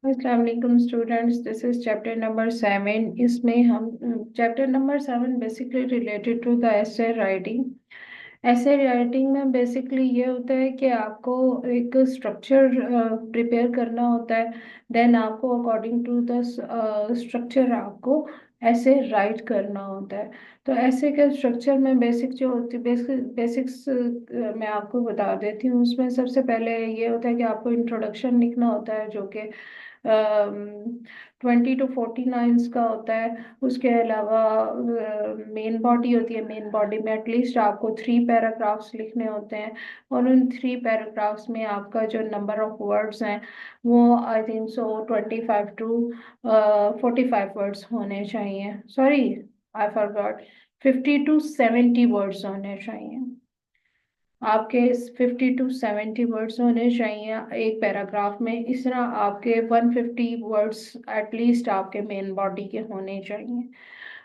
अस्सलाम वालेकुम students, this is chapter number 7। इसमें हम chapter number 7 basically related to the essay writing. Essay writing में बेसिकली ये होता है कि आपको एक स्ट्रक्चर प्रिपेयर करना होता है। देन आपको अकॉर्डिंग टू द स्ट्रक्चर आपको ऐसे राइट करना होता है। तो ऐसे के स्ट्रक्चर में बेसिक जो होती बेसिक्स मैं आपको बता देती हूँ। उसमें सबसे पहले ये होता है कि आपको इंट्रोडक्शन लिखना होता है, जो कि 20 to 40 लाइन्स का होता है। उसके अलावा मेन बॉडी होती है। मेन बॉडी में एटलीस्ट आपको 3 पैराग्राफ्स लिखने होते हैं, और उन 3 पैराग्राफ्स में आपका जो नंबर ऑफ वर्ड्स हैं वो I think so 25 to 45 words होने चाहिए। Sorry, I forgot, 50 to 70 words होने चाहिए। आपके 50 to 70 वर्ड्स होने चाहिए एक पैराग्राफ में। इस तरह आपके 150 वर्ड्स एटलीस्ट आपके मेन बॉडी के होने चाहिए।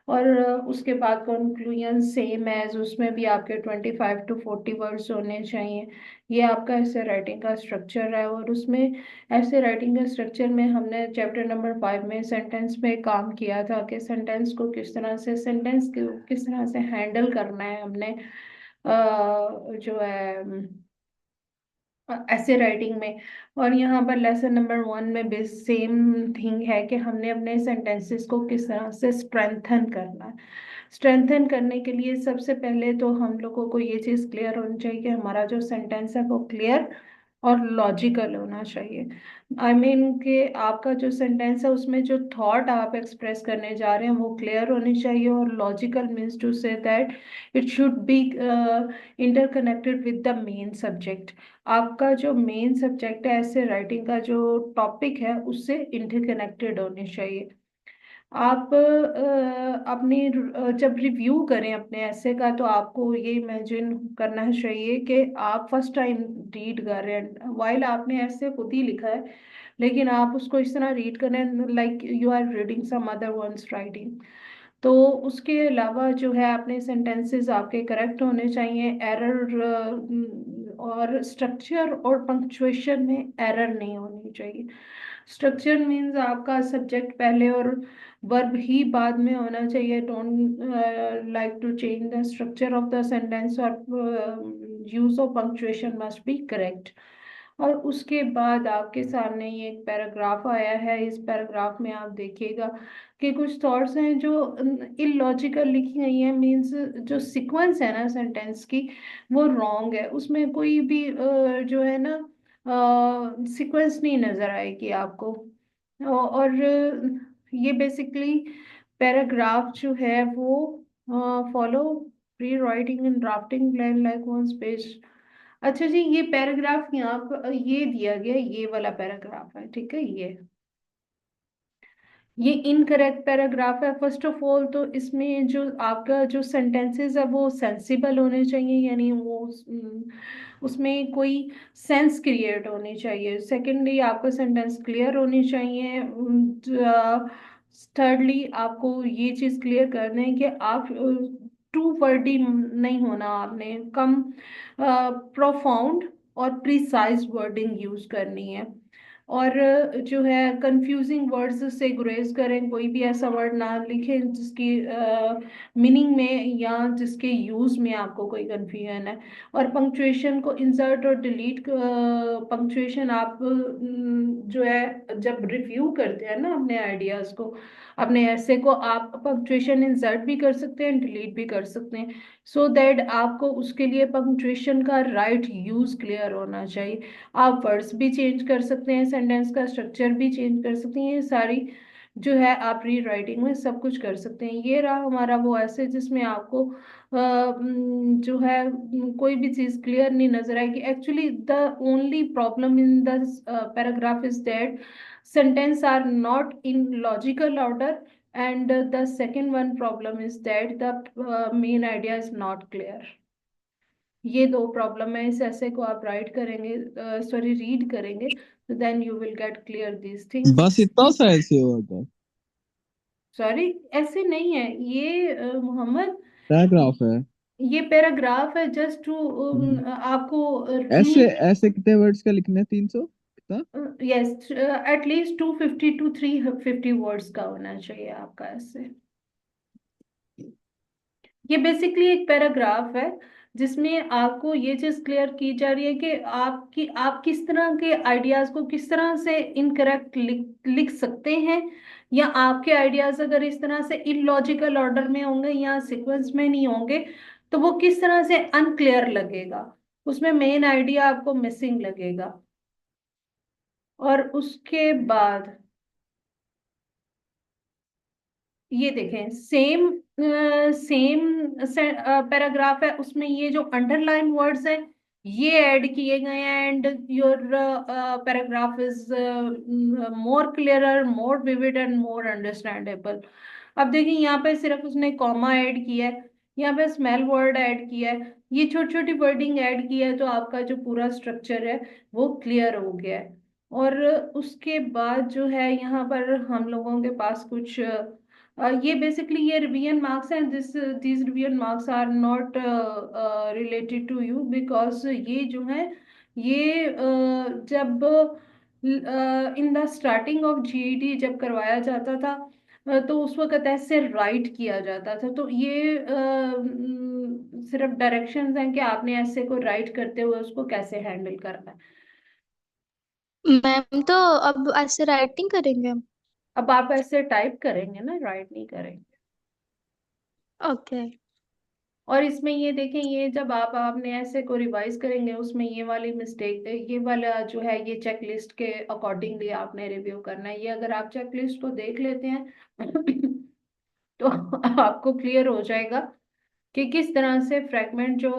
और उसके बाद कंक्लूजन सेम एज उसमें भी आपके 25 to 40 वर्ड्स होने चाहिए। ये आपका ऐसे राइटिंग का स्ट्रक्चर है। और उसमें ऐसे राइटिंग का स्ट्रक्चर में हमने चैप्टर नंबर 5 में सेंटेंस में काम किया था कि सेंटेंस को किस तरह से हैंडल करना है हमने। जो है ऐसे राइटिंग में। और यहाँ पर लेसन नंबर 1 में भी सेम थिंग है कि हमने अपने सेंटेंसेस को किस तरह से स्ट्रेंथन करना है। स्ट्रेंथन करने के लिए सबसे पहले तो हम लोगों को ये चीज़ क्लियर होनी चाहिए कि हमारा जो सेंटेंस है वो क्लियर और लॉजिकल होना चाहिए। आई मीन कि आपका जो सेंटेंस है उसमें जो थॉट आप एक्सप्रेस करने जा रहे हैं वो क्लियर होनी चाहिए। और logical means to say that it should be interconnected with the main subject. आपका जो मेन सब्जेक्ट है ऐसे राइटिंग का जो टॉपिक है उससे इंटरकनेक्टेड होने चाहिए। आप अपनी जब रिव्यू करें अपने ऐसे का तो आपको ये इमेजिन करना चाहिए कि आप फर्स्ट टाइम रीड कर रहे हैं। वाइल आपने ऐसे खुद ही लिखा है, लेकिन आप उसको इस तरह रीड करें like you are reading some other ones writing. तो उसके अलावा जो है अपने सेंटेंसेस आपके करेक्ट होने चाहिए। एरर और स्ट्रक्चर और पंक्चुएशन में एरर नहीं होनी चाहिए। स्ट्रक्चर मीन्स आपका सब्जेक्ट पहले और वर्ब ही बाद में होना चाहिए। Don't like to change the structure of the sentence, और use of punctuation must be correct. और उसके बाद आपके सामने ये एक पैराग्राफ आया है। इस पैराग्राफ में आप देखिएगा कि कुछ थॉट्स हैं जो इलॉजिकल लिखी गई हैं। मीन्स जो सीक्वेंस है ना सेंटेंस की वो रॉन्ग है। उसमें कोई भी जो है ना सीक्वेंस नहीं नजर आएगी आपको। और ये बेसिकली पैराग्राफ जो है वो follow pre writing and drafting plan like one page. अच्छा जी, ये पैराग्राफ यहाँ पर ये दिया गया, ये वाला पैराग्राफ है, ठीक है। ये इनकरेक्ट पैराग्राफ है। फर्स्ट ऑफ ऑल तो इसमें जो आपका जो सेंटेंसेस है वो सेंसिबल होने चाहिए, यानी वो उसमें कोई सेंस क्रिएट होनी चाहिए। सेकेंडली आपका सेंटेंस क्लियर होनी चाहिए। थर्डली आपको ये चीज़ क्लियर करना है कि आप टू वर्डी नहीं होना, आपने कम प्रोफाउंड और प्रिसाइज वर्डिंग यूज करनी है। और जो है कंफ्यूजिंग वर्ड्स से गुरेज करें। कोई भी ऐसा वर्ड ना लिखें जिसकी मीनिंग में या जिसके यूज में आपको कोई कंफ्यूजन है। और पंक्चुएशन को इंसर्ट और डिलीट, पंक्चुएशन आप जो है जब रिव्यू करते हैं ना अपने आइडियाज को, अपने ऐसे को, आप पंक्चुएशन इंसर्ट भी कर सकते हैं, डिलीट भी कर सकते हैं। सो दैट आपको उसके लिए पंक्चुएशन का राइट यूज क्लियर होना चाहिए। आप वर्ड्स भी चेंज कर सकते हैं, सेंटेंस का स्ट्रक्चर भी चेंज कर सकते हैं। ये सारी जो है आप री राइटिंग में सब कुछ कर सकते हैं। ये रहा हमारा वो ऐसे जिसमें आपको जो है कोई भी चीज क्लियर नहीं नजर आएगी। Actually the only problem in the paragraph is that sentence are not in logical order, and the second one problem is that the main idea is not clear. ये दो प्रॉब्लम है। इस ऐसे को आप राइट करेंगे, सॉरी रीड करेंगे, तो then you will get clear these things. बस इतना सा ऐसे होगा। सॉरी, ऐसे नहीं है ये मोहम्मद। पैराग्राफ है। ये पैराग्राफ है जस्ट टू हम्म। आपको ऐसे रीड। ऐसे कितने वर्ड्स का लिखना है? 300? कितना? यस, एटलीस्ट 250 to 350 वर्ड्स का होना चाहिए आपका ऐसे। ये बेसिकली एक पैराग्राफ है जिसमें आपको ये चीज क्लियर की जा रही है कि आप किस तरह के आइडियाज को किस तरह से इनकरेक्ट लिख सकते हैं, या आपके आइडियाज अगर इस तरह से इलॉजिकल ऑर्डर में होंगे या सीक्वेंस में नहीं होंगे तो वो किस तरह से अनक्लियर लगेगा, उसमें मेन आइडिया आपको मिसिंग लगेगा। और उसके बाद ये देखें, सेम सेम पैराग्राफ है, उसमें ये जो अंडरलाइन वर्ड्स है ये ऐड किए गए हैं, and your paragraph is more clearer, more vivid and more understandable. अब देखिए यहाँ पे सिर्फ उसने कॉमा ऐड किया है, यहाँ पे स्मेल वर्ड ऐड किया है, ये छोटी छोटी वर्डिंग ऐड की है, तो आपका जो पूरा स्ट्रक्चर है वो क्लियर हो गया है। और उसके बाद जो है यहाँ पर हम लोगों के पास कुछ ये बेसिकली ये रिवीजन मार्क्स हैं, this revision marks are not related to you, because ये जो है ये जब in the starting of GED जब करवाया जाता था तो उस वक्त ऐसे राइट किया जाता था, तो ये सिर्फ डायरेक्शंस हैं कि आपने ऐसे को राइट करते हुए उसको कैसे हैंडल करना है। मैम तो अब ऐसे राइटिंग करेंगे हम? अब आप ऐसे टाइप करेंगे ना, राइट नहीं करेंगे। ओके। और इसमें ये देखें, ये जब आपने ऐसे को रिवाइज करेंगे उसमें ये वाली मिस्टेक, ये वाला जो है ये चेकलिस्ट के अकॉर्डिंगली आपने रिव्यू करना है। ये अगर आप चेकलिस्ट को देख लेते हैं तो आपको क्लियर हो जाएगा कि किस तरह से फ्रैगमेंट जो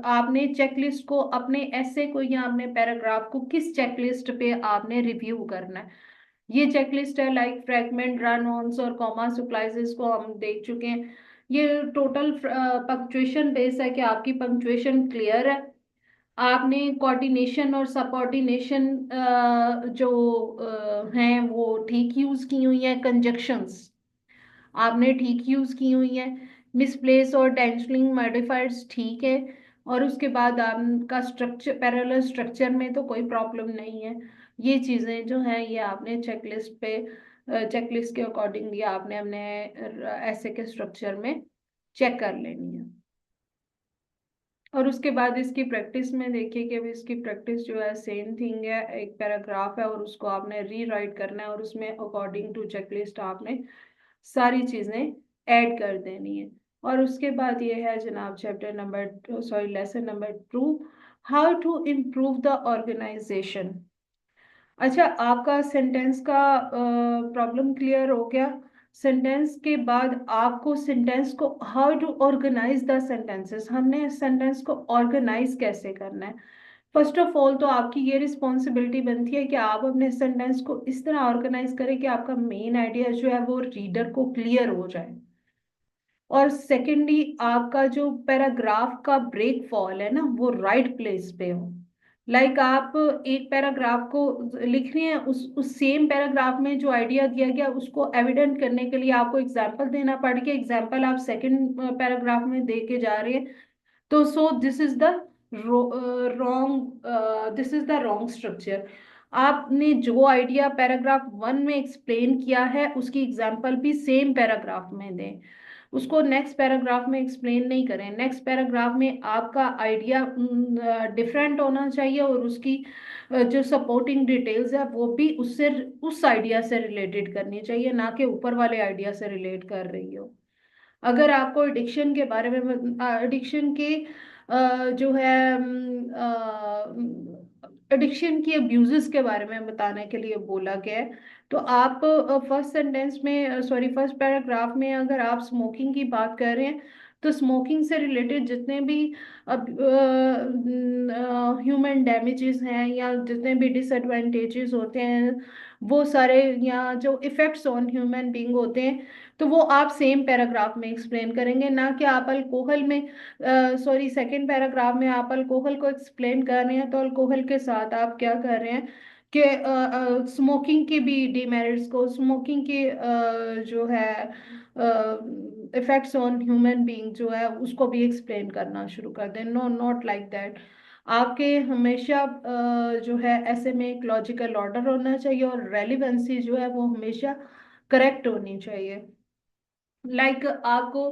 आपने चेकलिस्ट को अपने ऐसे को या अपने पैराग्राफ को किस चेकलिस्ट पे आपने रिव्यू करना है। ये चेकलिस्ट है लाइक फ्रैगमेंट, रन ऑन्स और कॉमा सप्लाइजेस को हम देख चुके हैं। ये टोटल पंक्चुएशन बेस है कि आपकी पंक्चुएशन क्लियर है, आपने कोऑर्डिनेशन और सबऑर्डिनेशन जो हैं वो ठीक यूज की हुई है, कंजक्शंस आपने ठीक यूज की हुई है, मिसप्लेस और टेंशनिंग मॉडिफायर्स ठीक है। और उसके बाद आपका स्ट्रक्चर पैरेलल स्ट्रक्चर में तो कोई प्रॉब्लम नहीं है। ये चीजें जो हैं ये आपने चेकलिस्ट पे चेकलिस्ट के अकॉर्डिंगली आपने अपने ऐसे के स्ट्रक्चर में चेक कर लेनी है। और उसके बाद इसकी प्रैक्टिस में देखिए कि अभी इसकी प्रैक्टिस जो है सेम थिंग है, एक पैराग्राफ है और उसको आपने रीराइट करना है और उसमें अकॉर्डिंग टू चेकलिस्ट आपने सारी चीजें ऐड कर देनी है। और उसके बाद ये है जनाब chapter number sorry lesson number 2, how to improve the organisation. अच्छा, आपका सेंटेंस का प्रॉब्लम क्लियर हो गया। सेंटेंस के बाद आपको सेंटेंस को how to organise the sentences, हमने सेंटेंस को ऑर्गेनाइज कैसे करना है। फर्स्ट ऑफ ऑल तो आपकी ये रिस्पॉन्सिबिलिटी बनती है कि आप अपने सेंटेंस को इस तरह ऑर्गेनाइज करें कि आपका मेन आइडिया जो है वो रीडर को क्लियर हो जाए। और सेकेंडली आपका जो पैराग्राफ का ब्रेक फॉल है ना वो राइट प्लेस पे हो। लाइक आप एक पैराग्राफ को लिख रहे हैं, उस सेम पैराग्राफ में जो आइडिया दिया गया उसको एविडेंट करने के लिए आपको एग्जाम्पल देना पड़ गया, एग्जाम्पल आप सेकंड पैराग्राफ में दे के जा रहे हैं, तो so this is the wrong, this is the wrong structure. आपने जो आइडिया पैराग्राफ 1 में एक्सप्लेन किया है उसकी एग्जाम्पल भी सेम पैराग्राफ में दें, उसको नेक्स्ट पैराग्राफ में एक्सप्लेन नहीं करें। नेक्स्ट पैराग्राफ में आपका आइडिया डिफरेंट होना चाहिए और उसकी जो सपोर्टिंग डिटेल्स है वो भी उससे उस आइडिया से रिलेटेड करनी चाहिए, ना कि ऊपर वाले आइडिया से रिलेट कर रही हो। अगर आपको एडिक्शन के बारे में एडिक्शन के जो है एडिक्शन की अब्यूजेस के बारे में बताने के लिए बोला गया है, तो आप फर्स्ट सेंटेंस में सॉरी फर्स्ट पैराग्राफ में अगर आप स्मोकिंग की बात कर रहे हैं तो स्मोकिंग से रिलेटेड जितने भी ह्यूमन डैमेजेस हैं या जितने भी डिसएडवांटेजेस होते हैं वो सारे, या जो इफेक्ट्स ऑन ह्यूमन बीइंग होते हैं, तो वो आप सेम पैराग्राफ में एक्सप्लेन करेंगे, ना कि आप अल्कोहल में सॉरी सेकंड पैराग्राफ में आप अल्कोहल को एक्सप्लेन कर रहे हैं तो अल्कोहल के साथ आप क्या कर रहे हैं कि स्मोकिंग की भी डिमेरिट्स को, स्मोकिंग की जो है इफेक्ट्स ऑन ह्यूमन बीइंग जो है उसको भी एक्सप्लेन करना शुरू कर दें। No, not like that. आपके हमेशा जो है ऐसे में एक लॉजिकल ऑर्डर होना चाहिए और रेलिवेंसी जो है वो हमेशा करेक्ट होनी चाहिए। आपको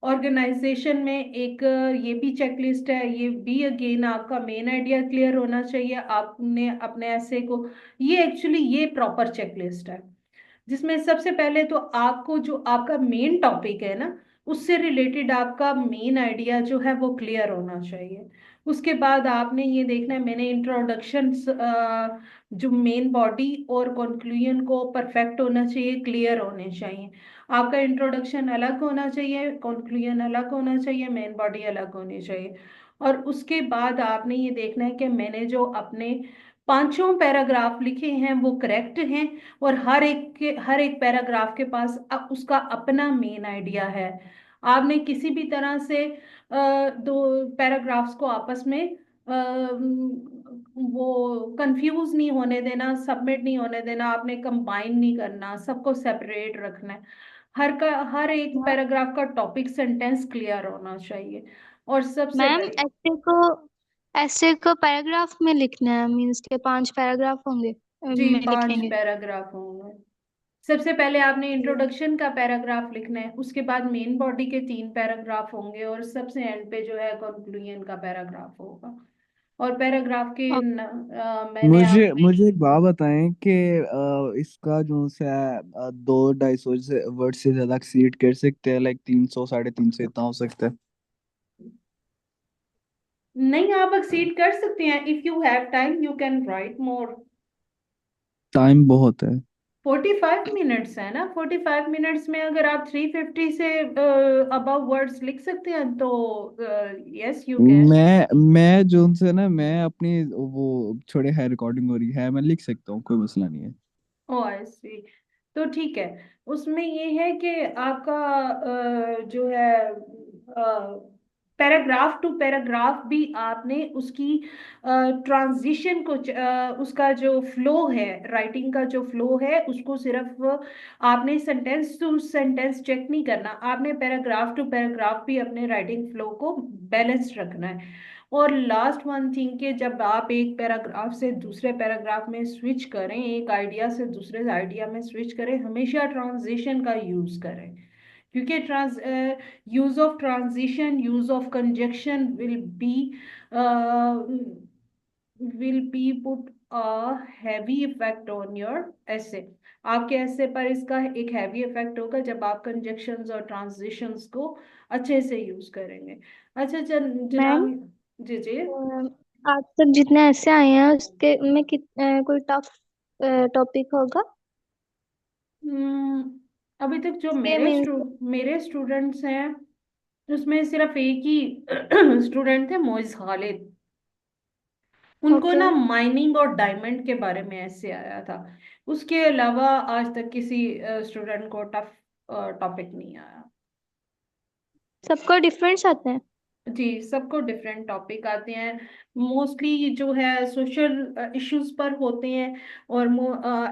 ऑर्गेनाइजेशन में एक ये भी चेकलिस्ट है, ये भी अगेन आपका मेन आइडिया क्लियर होना चाहिए आपने अपने ऐसे को। ये एक्चुअली ये प्रॉपर चेकलिस्ट है जिसमें सबसे पहले तो आपको जो आपका मेन टॉपिक है ना उससे रिलेटेड आपका मेन आइडिया जो है वो क्लियर होना चाहिए। उसके बाद आपने ये देखना है, मैंने इंट्रोडक्शन जो मेन बॉडी और कंक्लूजन को परफेक्ट होना चाहिए, क्लियर होने चाहिए। आपका इंट्रोडक्शन अलग होना चाहिए, कंक्लूजन अलग होना चाहिए, मेन बॉडी अलग होनी चाहिए। और उसके बाद आपने ये देखना है कि मैंने जो अपने पांचों पैराग्राफ लिखे हैं वो करेक्ट हैं और हर एक पैराग्राफ के पास उसका अपना मेन आइडिया है। आपने किसी भी तरह से दो पैराग्राफ्स को आपस में वो कंफ्यूज नहीं होने देना, सबमिट नहीं होने देना, आपने कंबाइन नहीं करना, सबको सेपरेट रखना है। हर एक मैम पैराग्राफ का टॉपिक सेंटेंस क्लियर होना चाहिए। और सबसे मैम, पहले ऐसे को पैराग्राफ में लिखना है, मीन्स के 5 पैराग्राफ होंगे जी में 5 लिखेंगे। पैराग्राफ होंगे। सबसे पहले आपने हम्म। इंट्रोडक्शन का पैराग्राफ लिखना है, उसके बाद मेन बॉडी के 3 पैराग्राफ होंगे और सबसे एंड पे जो है कंक्लूजन का पैराग्राफ होगा। और पैराग्राफ के ओके मैंने मुझे आप मुझे एक बात बताएं कि इसका जो सा 200-250 से वर्ड से ज्यादा एक्सीड कर सकते हैं, लाइक 300 350 इतना हो सकता है? नहीं, आप एक्सीड कर सकते हैं। If you have time you can write more. Time बहुत है। 45 मिनट्स है ना, 45 मिनट्स में अगर आप 350 से अबव वर्ड्स लिख सकते हैं तो यस यू कैन। मैं जो उनसे ना, मैं अपनी वो छोड़े है, रिकॉर्डिंग हो रही है, मैं लिख सकता हूँ, कोई मसला नहीं है। ओ आई सी। तो ठीक है, उसमें ये है कि आपका जो है पैराग्राफ टू पैराग्राफ भी आपने उसकी ट्रांजिशन को उसका जो फ्लो है, राइटिंग का जो फ्लो है उसको सिर्फ आपने सेंटेंस टू सेंटेंस चेक नहीं करना, आपने पैराग्राफ टू पैराग्राफ भी अपने राइटिंग फ्लो को बैलेंस रखना है। और लास्ट वन थिंग कि जब आप एक पैराग्राफ से दूसरे पैराग्राफ में स्विच करें, एक आइडिया से दूसरे आइडिया में स्विच करें, हमेशा ट्रांजिशन का यूज करें। क्योंकि trans use of transition, use of conjunction will be put a heavy effect on your essay. आपके ऐसे पर इसका एक हैवी इफेक्ट होगा जब आप कंजक्शंस और ट्रांजिशंस को अच्छे से यूज करेंगे। अच्छा मैम, जनाब। जी जी। आज तक जितने ऐसे आए हैं उसके में कोई टफ टॉपिक होगा? अभी तक जो के मीन्स मेरे स्टूडेंट्स हैं उसमें सिर्फ एक ही स्टूडेंट थे, मोइज खालिद। उनको ओके। ना माइनिंग और डायमंड के बारे में ऐसे आया था। उसके अलावा आज तक किसी स्टूडेंट को टफ टॉपिक नहीं आया। सबको डिफरेंस आते हैं? जी सबको डिफरेंट टॉपिक आते हैं। मोस्टली जो है सोशल इश्यूज पर होते हैं और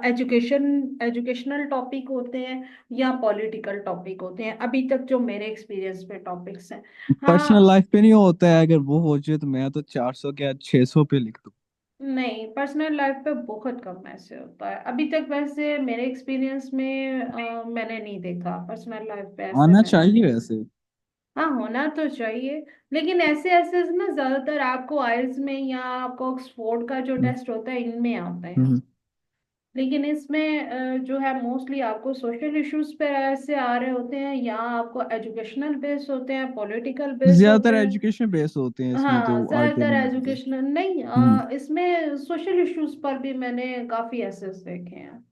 एजुकेशनल टॉपिक होते हैं या पॉलिटिकल टॉपिक होते हैं, अभी तक जो मेरे एक्सपीरियंस में टॉपिक्स हैं। पर्सनल हाँ। लाइफ पे नहीं होता है? अगर वो हो जाए तो मैं तो 400 क्या 600 पे लिख दूँ। नहीं, पर्सनल लाइफ पे बहुत कम ऐसे होता है अभी तक, वैसे मेरे एक्सपीरियंस में मैंने नहीं देखा पर्सनल लाइफ पे ऐसे आना मैंने। चाहिए वैसे। हाँ होना तो चाहिए, लेकिन ऐसे ऐसे ना ज्यादातर आपको आइल्स में या आपको ऑक्सफोर्ड का जो हम्म, टेस्ट होता है इनमें आता है। हम्म। लेकिन इसमें जो है मोस्टली आपको सोशल इश्यूज पे ऐसे आ रहे होते हैं या आपको एजुकेशनल बेस होते हैं, पॉलिटिकल बेस ज्यादातर होते हैं। एजुकेशन बेस्ड होते हैं इसमें, हाँ जो आर्टिकल ज्यादातर में मिलते हैं। एजुकेशनल नहीं, हम्म। इसमें सोशल इश्यूज पर भी मैंने काफी ऐसे देखे हैं।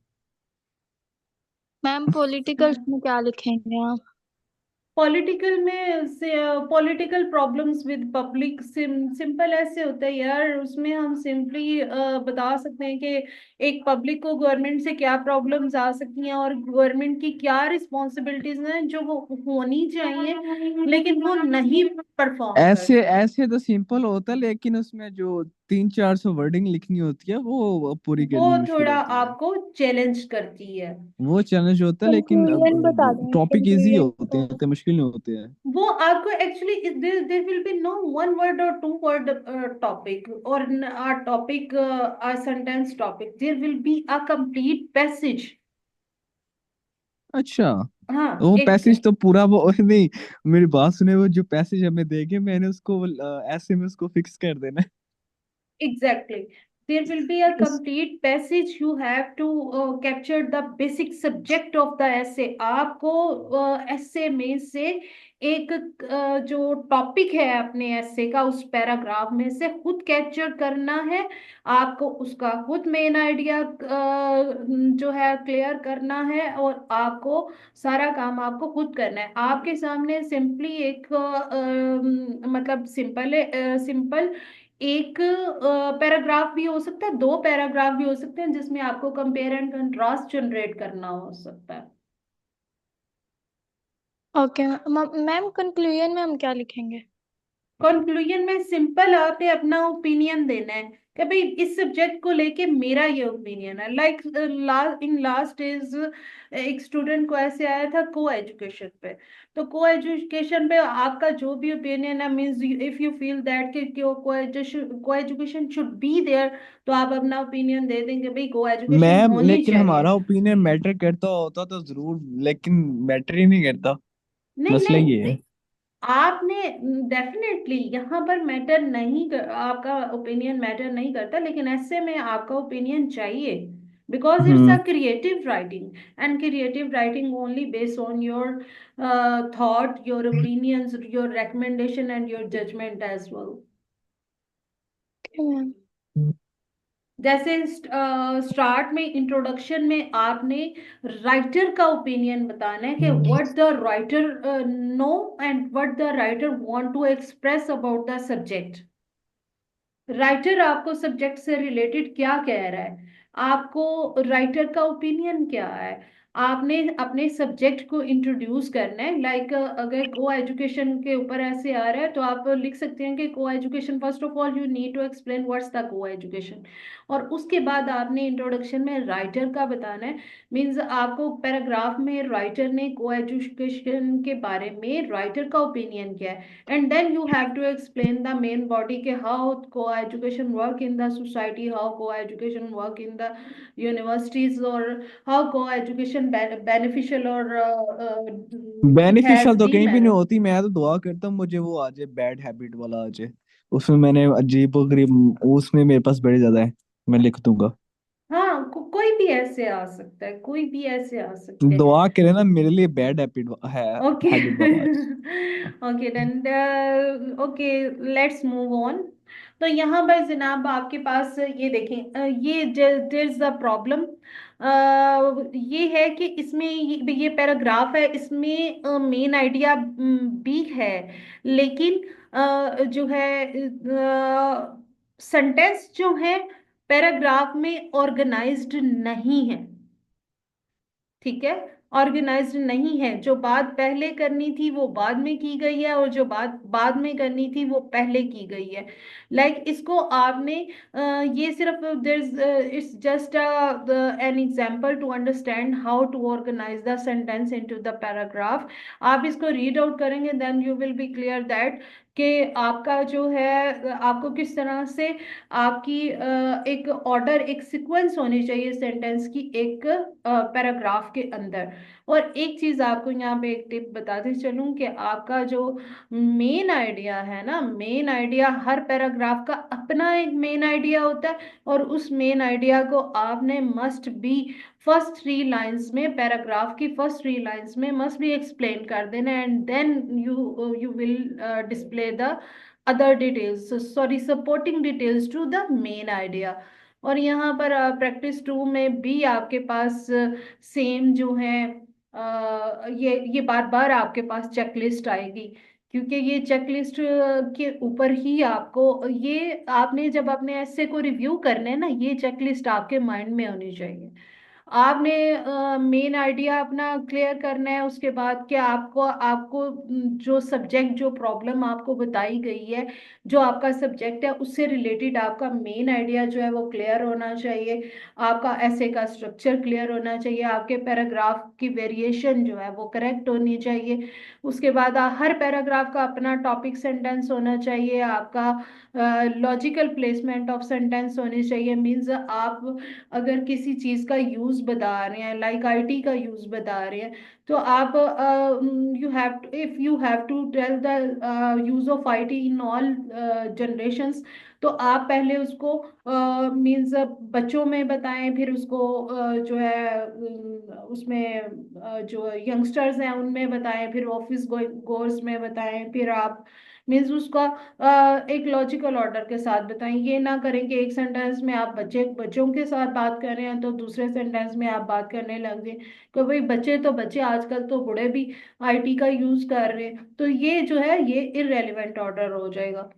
मैम, पॉलिटिकल्स में क्या लिखेंगे आप? पॉलिटिकल में से political problems with public simple ऐसे होता है यार, उसमें हम सिंपली बता सकते हैं कि एक पब्लिक को गवर्नमेंट से क्या प्रॉब्लम्स आ सकती हैं और गवर्नमेंट की क्या रिस्पॉन्सिबिलिटीज हैं जो वो होनी चाहिए लेकिन वो नहीं परफॉर्म ऐसे करती। ऐसे तो सिंपल होता है, लेकिन उसमें जो 300-400 वर्डिंग लिखनी होती है, वो पूरी वो करनी मुश्किल थोड़ा होती है। आपको चैलेंज करती है। वो चैलेंज होता है, लेकिन कंक्लूजन बता दें, टॉपिक इजी कंक्लूजन होते हैं, इतने मुश्किल नहीं होते हैं। वो आपको actually there will be no one word और टू वर्ड टॉपिक और a topic a sentence topic, there will be a complete passage। अच्छा, हाँ वो एक पैसेज तो पूरा वो नहीं, मेरी बात सुने, वो जो पैसेज हमें देंगे मैंने उसको ऐसे में उसको फिक्स कर देना है। exactly, there will be a उस complete passage, you have to capture the basic subject of the essay। आपको essay में से एक जो टॉपिक है अपने essay का, उस पैराग्राफ में से खुद कैप्चर करना है। आपको उसका खुद मेन आइडिया जो है क्लियर करना है, और आपको सारा काम आपको खुद करना है। आपके सामने सिंपली एक मतलब सिंपल एक पैराग्राफ भी हो सकता है, दो पैराग्राफ भी हो सकते हैं, जिसमें आपको कंपेयर एंड कंट्रास्ट जनरेट करना हो सकता है। ओके मैम, कंक्लूजन में हम क्या लिखेंगे? कंक्लूजन में सिंपल आपने अपना ओपिनियन देना है कि भाई इस सब्जेक्ट को लेके मेरा ये ओपिनियन है। लाइक इन लास्ट इज एक स्टूडेंट को ऐसे आया था को एजुकेशन पे, तो को एजुकेशन पे आपका जो भी ओपिनियन है, means if you feel that कि को एजुकेशन शुड बी देयर, तो आप अपना ओपिनियन दे देंगे भाई को एजुकेशन मैम, होनी लेकिन चाहिए। हमारा ओपिनियन मैटर करता होता तो जरूर, लेकिन मैटर ही नहीं करता। नहीं मसला ये नहीं, है। आपने डेफिनेटली यहाँ पर मैटर नहीं आपका ओपिनियन मैटर नहीं करता, लेकिन ऐसे में आपका ओपिनियन चाहिए, because it's a hmm. Creative writing, and creative writing only based on your thought, your opinions, your recommendation and your judgement as well. Okay ma'am. जैसे स्टार्ट में इंट्रोडक्शन में आपने राइटर का ओपिनियन बताना है कि what the writer know and what the writer want to express about the subject. Writer आपको subject से रिलेटेड क्या कह रहा है, आपको राइटर का ओपिनियन क्या है। आपने अपने सब्जेक्ट को इंट्रोड्यूस करना है। लाइक अगर को एजुकेशन के ऊपर ऐसे आ रहा है, तो आप लिख सकते हैं कि coeducation, first of all you need to explain what's the coeducation, और उसके बाद आपने इंट्रोडक्शन में राइटर का बताना है। मींस आपको पैराग्राफ में राइटर ने को एजुकेशन के बारे में राइटर का ओपिनियन क्या है, and then you have to explain the main body के how co-education work in the society, how co-education work in the universities, or how co-education beneficial or has beneficial तो कहीं भी नहीं demerit। होती। मैं तो दुआ करता हूँ मुझे वो आ जाए, बैड हैबिट वाला आ जाए। उसमें मैंने अजीब गरीब, उसमें मेरे पास बड़े ज्यादा है, मैं लिख दूंगा। हाँ कोई भी ऐसे आ सकता है, कोई भी ऐसे आ सकते हैं। दुआ करे ना मेरे लिए बैड हैबिट है, ओके हैबिट वाला आ जाए। Okay then, okay let's move on. तो यहाँ पर जनाब आपके पास ये देखें, ये देयर इज द प्रॉब्लम। ये है कि इसमें ये पैराग्राफ है, इसमें मेन आइडिया भी है, लेकिन जो है सेंटेंस जो है पैराग्राफ में ऑर्गेनाइज्ड नहीं है। ठीक है, ऑर्गेनाइज्ड नहीं है। जो बात पहले करनी थी वो बाद में की गई है, और जो बात बाद में करनी थी वो पहले की गई है। लाइक इसको आपने ये सिर्फ there it's just an example to understand how to organise the sentence into the paragraph. आप इसको रीड आउट करेंगे, then you will be clear that कि आपका जो है आपको किस तरह से आपकी एक ऑर्डर, एक सीक्वेंस होनी चाहिए सेंटेंस की एक पैराग्राफ के अंदर। और एक चीज आपको यहाँ पे एक टिप बताते चलूं कि आपका जो मेन आइडिया है ना, मेन आइडिया, हर पैराग्राफ का अपना एक मेन आइडिया होता है, और उस मेन आइडिया को आपने मस्ट बी फर्स्ट 3 लाइंस में, पैराग्राफ की फर्स्ट 3 लाइंस में मस्ट बी एक्सप्लेन कर देना, and then you will display the other details, so sorry, supporting details to the main idea। और यहाँ पर प्रैक्टिस 2 में भी आपके पास सेम जो है ये बार बार आपके पास चेकलिस्ट आएगी, क्योंकि ये चेकलिस्ट के ऊपर ही आपको, ये आपने जब अपने ऐसे को रिव्यू करने हैं ना, ये चेकलिस्ट आपके माइंड में होनी चाहिए। आपने मेन आइडिया अपना क्लियर करना है। उसके बाद क्या आपको आपको जो सब्जेक्ट, जो प्रॉब्लम आपको बताई गई है, जो आपका सब्जेक्ट है, उससे रिलेटेड आपका मेन आइडिया जो है वो क्लियर होना चाहिए। आपका ऐसे का स्ट्रक्चर क्लियर होना चाहिए। आपके पैराग्राफ की वेरिएशन जो है वो करेक्ट होनी चाहिए। उसके बाद हर पैराग्राफ का अपना टॉपिक सेंटेंस होना चाहिए। आपका लॉजिकल प्लेसमेंट ऑफ सेंटेंस होनी चाहिए। मीन्स आप अगर किसी चीज का यूज बता रहे हैं, लाइक आईटी का यूज बता रहे हैं, तो आप you have if you have to tell the use of IT in all generations, तो आप पहले उसको मीन्स बच्चों में बताएं, फिर उसको जो है उसमें जो यंगस्टर्स हैं उनमें बताएं, फिर ऑफिस गोर्स में बताएं, फिर आप मीन्स उसका एक लॉजिकल ऑर्डर के साथ बताएं। ये ना करें कि एक सेंटेंस में आप बच्चों के साथ बात कर रहे हैं तो दूसरे सेंटेंस में आप बात करने लग गए कि भाई बच्चे तो बच्चे, आजकल तो बूढ़े भी आईटी का यूज कर रहे हैं। तो ये जो है ये इररेलेवेंट ऑर्डर हो जाएगा।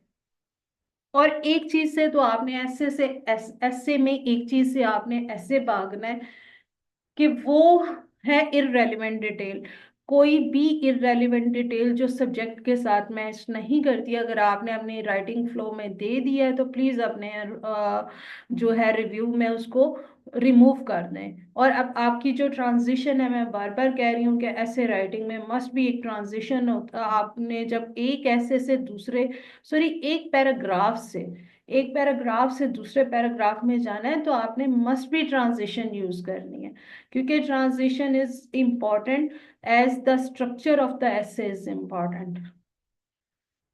और एक चीज से तो आपने ऐसे में एक चीज से आपने ऐसे भागना है कि वो है इररेलेवेंट डिटेल। कोई भी इररेलेवेंट डिटेल जो सब्जेक्ट के साथ मैच नहीं करती, अगर आपने अपनी राइटिंग फ्लो में दे दिया है तो प्लीज अपने जो है रिव्यू में उसको रिमूव कर दें। और अब आपकी जो ट्रांजिशन है, मैं बार बार कह रही हूँ कि ऐसे राइटिंग में मस्ट भी एक ट्रांजिशन होता। आपने जब एक ऐसे से दूसरे, सॉरी, एक पैराग्राफ से दूसरे पैराग्राफ में जाना है तो आपने मस्ट भी ट्रांजिशन यूज करनी है, क्योंकि transition is important as the structure of the essay is important.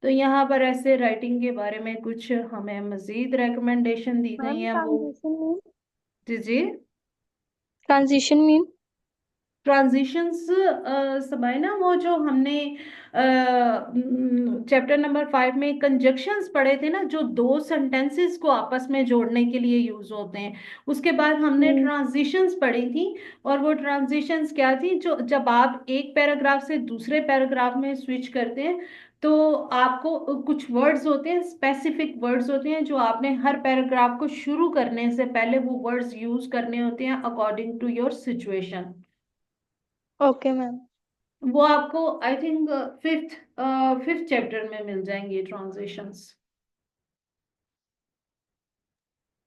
तो यहाँ पर ऐसे राइटिंग के बारे में कुछ हमें मजीद रिकमेंडेशन दी गई मैम हैं वो। ट्रांजिशन मीन, जी जी। Transition mean. ट्रांजिशंस समय ना, वो जो हमने चैप्टर नंबर 5 में कंजक्शंस पढ़े थे ना, जो दो सेंटेंसेस को आपस में जोड़ने के लिए यूज होते हैं, उसके बाद हमने हम्म। ट्रांजिशंस पढ़ी थी। और वो ट्रांजिशंस क्या थी, जो जब आप एक पैराग्राफ से दूसरे पैराग्राफ में स्विच करते हैं तो आपको कुछ वर्ड्स होते हैं, स्पेसिफिक वर्ड्स होते हैं, जो आपने हर पैराग्राफ को शुरू करने से पहले वो वर्ड्स यूज करने होते हैं according to your situation. Okay ma'am. वो आपको I think fifth fifth chapter में मिल जाएंगे ट्रांजिशंस।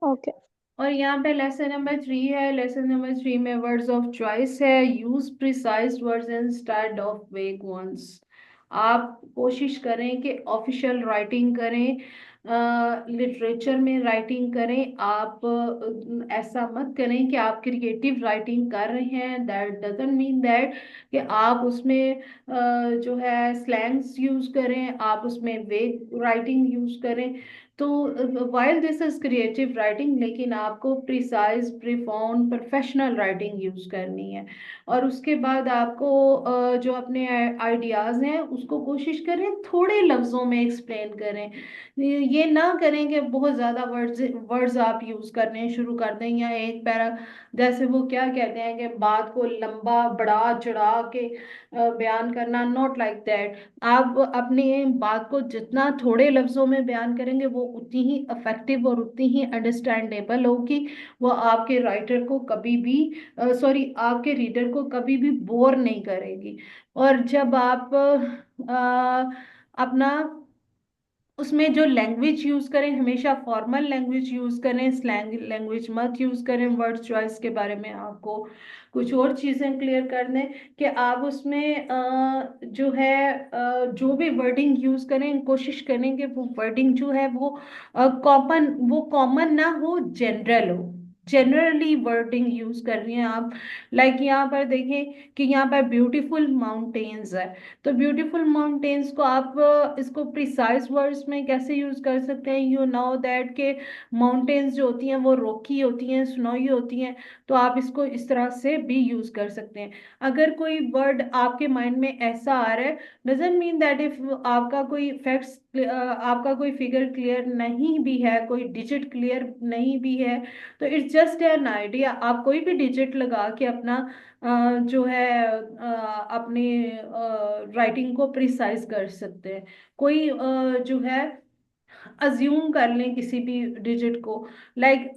ओके। और यहाँ पे लेसन नंबर 3 है। लेसन नंबर 3 में वर्ड्स ऑफ चॉइस है। Use precise words instead of वेग वंस। आप कोशिश करें कि ऑफिशियल राइटिंग करें, लिटरेचर में राइटिंग करें। आप ऐसा मत करें कि आप क्रिएटिव राइटिंग कर रहे हैं। दैट डजंट मीन दैट कि आप उसमें जो है स्लैंग्स यूज करें, आप उसमें वेग राइटिंग यूज करें। तो while this is creative writing, लेकिन आपको प्रिसाइज, प्रिफॉर्म, प्रोफेशनल राइटिंग यूज करनी है। और उसके बाद आपको जो अपने आइडियाज हैं उसको कोशिश करें थोड़े लफ्जों में एक्सप्लेन करें। ये ना करें कि बहुत ज्यादा वर्ड्स वर्ड्स आप यूज करने शुरू कर दें, या एक पैरा, जैसे वो क्या कहते हैं कि बात को लंबा बढ़ा चढ़ा के बयान करना। Not like that. आप अपनी बात को जितना थोड़े लफ्जों में बयान करेंगे वो उतनी ही इफेक्टिव और उतनी ही अंडरस्टैंडेबल होगी। वो आपके राइटर को कभी भी, सॉरी, आपके रीडर को कभी भी बोर नहीं करेगी। और जब आप अपना उसमें जो लैंग्वेज यूज करें, हमेशा फॉर्मल लैंग्वेज यूज करें, स्लैंग लैंग्वेज मत यूज करें। वर्ड चॉइस के बारे में आपको कुछ और चीजें क्लियर कर दें कि आप उसमें जो है जो भी वर्डिंग यूज करें, कोशिश करें कि वो वर्डिंग जो है वो कॉमन ना हो, जनरल हो। जनरली वर्डिंग यूज कर रही हैं आप। लाइक यहाँ पर देखें कि यहाँ पर ब्यूटीफुल माउंटेन्स है, तो ब्यूटीफुल माउंटेन्स को आप इसको प्रिसाइज वर्ड्स में कैसे यूज कर सकते हैं। यू नो दैट के माउंटेन्स जो होती हैं वो रोकी होती हैं, स्नोई होती हैं, तो आप इसको इस तरह से भी यूज कर सकते हैं। अगर कोई वर्ड आपके माइंड में ऐसा आ रहा है, डजेंट मीन दैट इफ आपका कोई फैक्ट्स, आपका कोई फिगर क्लियर नहीं भी है, कोई डिजिट क्लियर नहीं भी है, तो इट्स जस्ट एन आइडिया। आप कोई भी डिजिट लगा के अपना जो है अपने राइटिंग को प्रिसाइज कर सकते हैं। कोई जो है अज्यूम कर लें किसी भी डिजिट को, like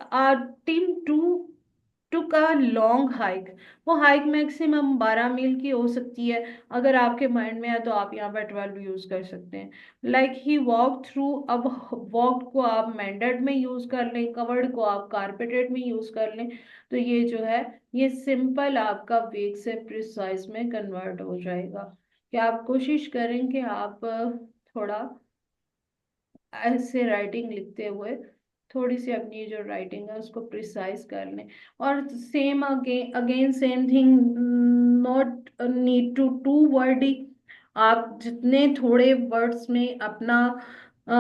team to took a long hike. वो हाइक मैक्सिमम 12 मील की हो सकती है। अगर आपके माइंड में है तो आप यहाँ पर 12 यूज कर सकते हैं। लाइक ही वॉक थ्रू, अब वॉक को आप मेंडेड में यूज कर लें, कवर्ड को आप कारपेटेड में यूज कर लें। तो ये जो है ये सिंपल आपका वेग से प्रिसाइज में कन्वर्ट हो जाएगा। क्या आप कोशिश करें कि आप थोड़ा ऐसे राइटिंग लिखते हुए थोड़ी सी अपनी जो राइटिंग है उसको प्रिसाइज कर लें। और same again again same thing, not need to too wordy. आप जितने थोड़े वर्ड्स में अ,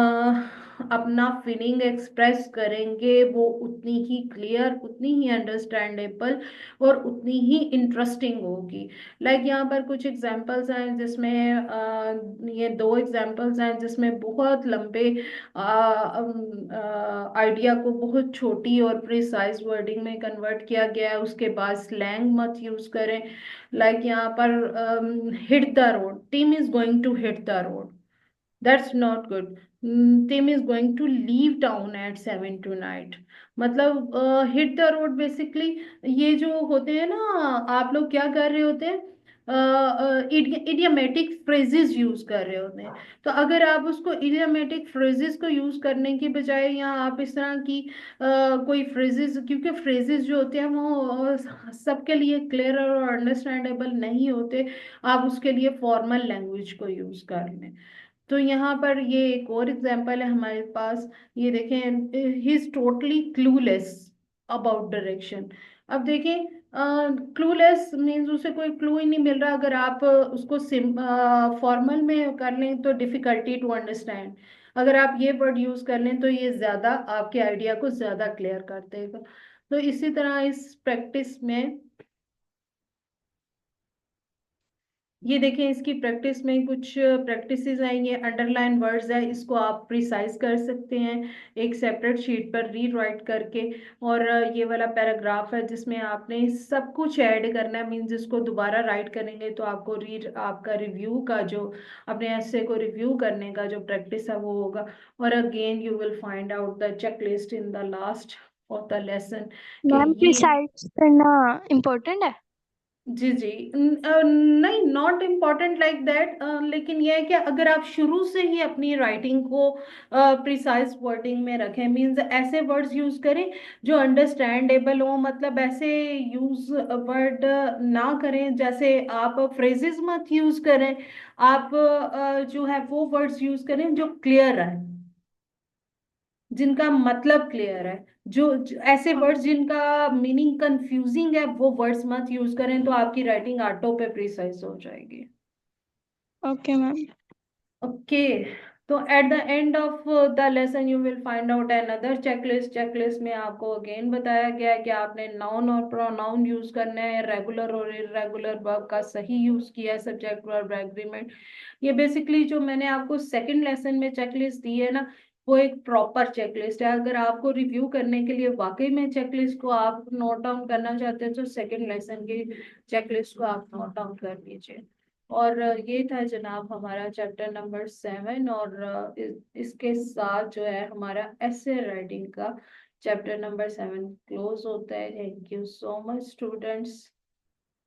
अपना फीलिंग एक्सप्रेस करेंगे वो उतनी ही क्लियर, उतनी ही अंडरस्टैंडेबल और उतनी ही इंटरेस्टिंग होगी। लाइक यहाँ पर कुछ एग्जांपल्स हैं जिसमें ये दो एग्जांपल्स हैं जिसमें बहुत लंबे आइडिया को बहुत छोटी और प्रिसाइज वर्डिंग में कन्वर्ट किया गया है। उसके बाद स्लैंग मत यूज करें। लाइक यहाँ पर hit the road, team is going to hit the road, that's not good. Team is going to leave town at 7 tonight. मतलब हिट द रोड बेसिकली ये जो होते हैं ना, आप लोग क्या कर रहे होते हैं, इडियमेटिक फ्रेजेस यूज कर रहे होते हैं। तो अगर आप उसको इडियमेटिक फ्रेजेस को यूज करने की बजाय यहाँ आप इस तरह की कोई फ्रेजेस, क्योंकि फ्रेजेस जो होते हैं वो सबके लिए क्लियर और अंडरस्टैंडेबल नहीं होते, आप उसके लिए फॉर्मल लैंग्वेज को यूज कर लें। तो यहाँ पर ये एक और एग्जांपल है हमारे पास। ये देखें, he is totally clueless about direction. अब देखें, क्लूलेस मीन्स उसे कोई क्लू ही नहीं मिल रहा। अगर आप उसको फॉर्मल में कर लें तो डिफिकल्टी टू अंडरस्टैंड। अगर आप ये वर्ड यूज कर लें तो ये ज्यादा आपके आइडिया को ज्यादा क्लियर कर देगा। तो इसी तरह इस प्रैक्टिस में ये देखें, इसकी प्रैक्टिस में कुछ प्रैक्टिसेस हैं, ये अंडरलाइन वर्ड्स है, इसको आप प्रिसाइज कर सकते हैं एक सेपरेट शीट पर री राइट करके। और ये वाला पैराग्राफ है जिसमें आपने सब कुछ ऐड करना है, मीन्स इसको दोबारा राइट करेंगे तो आपको आपका रिव्यू का जो अपने ऐसे को रिव्यू करने का जो प्रैक्टिस है वो होगा। और again you will find out the checklist in the last of the lesson कि मैम ये। प्रिसाइज करना इम्पोर्टेंट है? जी जी, नहीं, नॉट इम्पॉर्टेंट लाइक दैट, लेकिन यह है कि अगर आप शुरू से ही अपनी राइटिंग को प्रिसाइज वर्डिंग में रखें, मींस ऐसे वर्ड्स यूज करें जो अंडरस्टैंडेबल हो। मतलब ऐसे यूज वर्ड ना करें, जैसे आप फ्रेजेस मत यूज करें। आप जो है वो वर्ड्स यूज करें जो क्लियर है, जिनका मतलब क्लियर है। ऐसे वर्ड्स जिनका मीनिंग कंफ्यूजिंग है वो वर्ड्स मत यूज करें, तो आपकी राइटिंग ऑटो पे प्रिसाइज हो जाएगी। Okay ma'am. ओके, तो at the end of the lesson you will find out another checklist. Checklist में आपको अगेन बताया गया है कि आपने नाउन और प्रोनाउन यूज करना है, रेगुलर और इरेगुलर वर्ब का सही यूज किया है, सब्जेक्ट वर्ब एग्रीमेंट। ये बेसिकली जो मैंने आपको सेकंड लेसन में चेकलिस्ट दी है ना, वो एक प्रॉपर चेकलिस्ट है। अगर आपको रिव्यू करने के लिए वाकई में चेकलिस्ट को आप नोट डाउन करना चाहते हैं तो सेकंड लेसन की चेकलिस्ट को आप नोट डाउन कर लीजिए। और ये था जनाब हमारा चैप्टर नंबर 7। और इसके साथ जो है हमारा ऐसे राइटिंग का चैप्टर नंबर 7 क्लोज होता है। Thank you so much students.